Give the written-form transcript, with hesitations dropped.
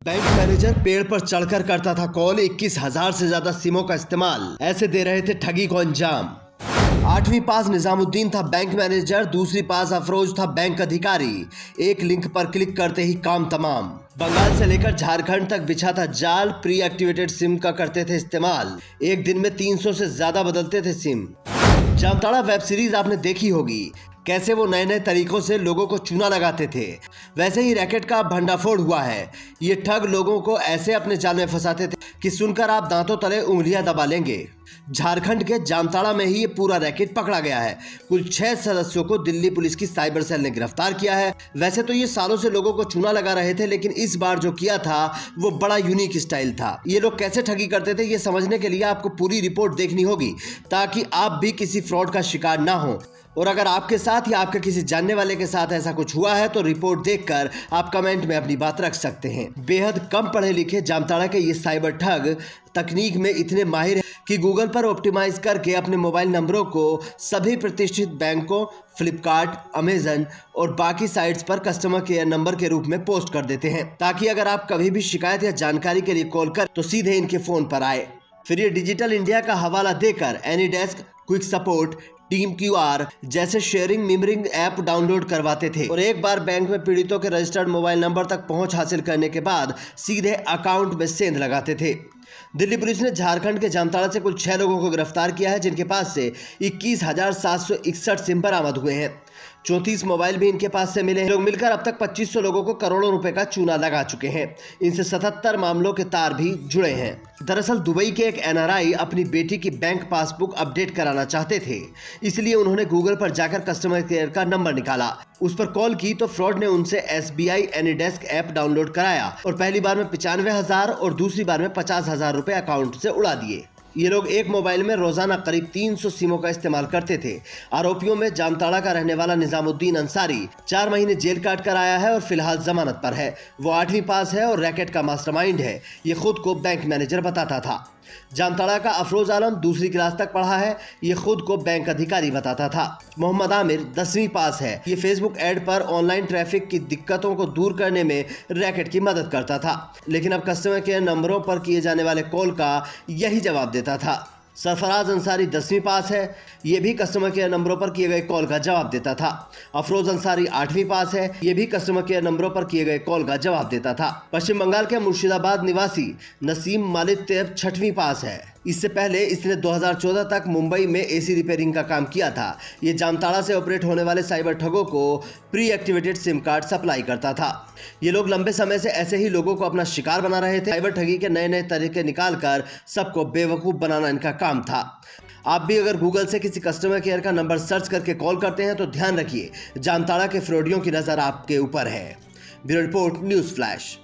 Bank manager पेड़ पर चढ़कर करता था कॉल, 21,000 से ज्यादा सिमों का इस्तेमाल, ऐसे दे रहे थे ठगी को अंजाम। 8वीं पास निजामुद्दीन था बैंक मैनेजर, दूसरी पास अफरोज था बैंक अधिकारी। एक लिंक पर क्लिक करते ही काम तमाम। बंगाल से लेकर झारखंड तक बिछा था जाल, प्री एक्टिवेटेड सिम का करते थे इस्तेमाल। एक दिन में 300 से ज्यादा बदलते थे सिम। जामताड़ा वेब सीरीज आपने देखी होगी, कैसे वो नए नए तरीकों से लोगों को चूना लगाते थे। वैसे ही रैकेट का भंडाफोड़ हुआ है। ये ठग लोगों को ऐसे अपने जाल में फंसाते थे कि सुनकर आप दांतों तले उंगलियां दबा लेंगे। झारखंड के जामताड़ा में ही ये पूरा रैकेट पकड़ा गया है। कुल 6 सदस्यों को दिल्ली पुलिस की साइबर सेल ने गिरफ्तार किया है। वैसे तो ये सालों से लोगों को चूना लगा रहे थे, लेकिन इस बार जो किया था वो बड़ा यूनिक स्टाइल था। ये लोग कैसे ठगी करते थे, ये समझने के लिए आपको पूरी रिपोर्ट देखनी होगी, ताकि आप भी किसी फ्रॉड का शिकार ना हो। और अगर आपके साथ या आपके किसी जानने वाले के साथ ऐसा कुछ हुआ है तो रिपोर्ट देखकर आप कमेंट में अपनी बात रख सकते हैं। बेहद कम पढ़े लिखे जामताड़ा के ये साइबर ठग तकनीक में इतने माहिर हैं कि गूगल पर ऑप्टिमाइज करके अपने मोबाइल नंबरों को सभी प्रतिष्ठित बैंकों, फ्लिपकार्ट, अमेजन और बाकी साइट्स पर कस्टमर केयर नंबर के रूप में पोस्ट कर देते हैं, ताकि अगर आप कभी भी शिकायत या जानकारी के लिए कॉल कर तो सीधे इनके फोन पर आए। फिर ये डिजिटल इंडिया का हवाला देकर AnyDesk, quick support, team QR जैसे शेयरिंग मिमरिंग ऐप डाउनलोड करवाते थे और एक बार बैंक में पीड़ितों के रजिस्टर्ड मोबाइल नंबर तक पहुंच हासिल करने के बाद सीधे अकाउंट में सेंध लगाते थे। दिल्ली पुलिस ने झारखंड के जामताड़ा से कुल 6 लोगों को गिरफ्तार किया है, जिनके पास से 21,761 सिम बरामद हुए हैं। 34 मोबाइल भी इनके पास से मिले हैं। लोग मिलकर अब तक 2500 लोगों को करोड़ों रुपए का चूना लगा चुके हैं। इनसे 77 मामलों के तार भी जुड़े हैं। दरअसल दुबई के एक NRI अपनी बेटी की बैंक पासबुक अपडेट कराना चाहते थे, इसलिए उन्होंने गूगल पर जाकर कस्टमर केयर का नंबर निकाला, उस पर कॉल की तो फ्रॉड ने उनसे SBI एनीडेस्क ऐप डाउनलोड कराया और पहली बार में 95,000 और दूसरी बार में 50,000 रुपए अकाउंट से उड़ा दिए। ये लोग एक मोबाइल में रोजाना करीब 300 सिमों का इस्तेमाल करते थे। आरोपियों में जामताड़ा का रहने वाला निजामुद्दीन अंसारी 4 महीने जेल काट कर आया है और फिलहाल जमानत पर है। वो 8वीं पास है और रैकेट का मास्टरमाइंड है। ये खुद को बैंक मैनेजर बताता था। जामताड़ा का अफरोज आलम 2री क्लास तक पढ़ा है। ये खुद को बैंक अधिकारी बताता था। मोहम्मद आमिर 10वीं पास है। ये फेसबुक ऐड पर ऑनलाइन ट्रैफिक की दिक्कतों को दूर करने में रैकेट की मदद करता था, लेकिन अब कस्टमर केयर नंबरों पर किए जाने वाले कॉल का यही जवाब देता था। सरफराज अंसारी 10वीं पास है। ये भी कस्टमर केयर नंबरों पर किए गए कॉल का जवाब देता था। अफरोज अंसारी 8वीं पास है। ये भी कस्टमर केयर नंबरों पर किए गए कॉल का जवाब देता था। पश्चिम बंगाल के मुर्शिदाबाद निवासी नसीम मालिक तैयब 6वीं पास है। इससे पहले इसने 2014 तक मुंबई में AC रिपेयरिंग का काम किया था। ये जामताड़ा से ऑपरेट होने वाले साइबर ठगों को pre activated SIM card supply करता था। ये लोग लंबे समय से ऐसे ही लोगों को अपना शिकार बना रहे थे। साइबर ठगी के नए नए तरीके निकालकर सबको बेवकूफ़ बनाना इनका काम था। आप भी अगर गूगल से किसी कस्टमर केयर का नंबर सर्च करके कॉल करते हैं तो ध्यान रखिए, जामताड़ा के फ्रॉडियों की नज़र आपके ऊपर है। Bureau report, news flash.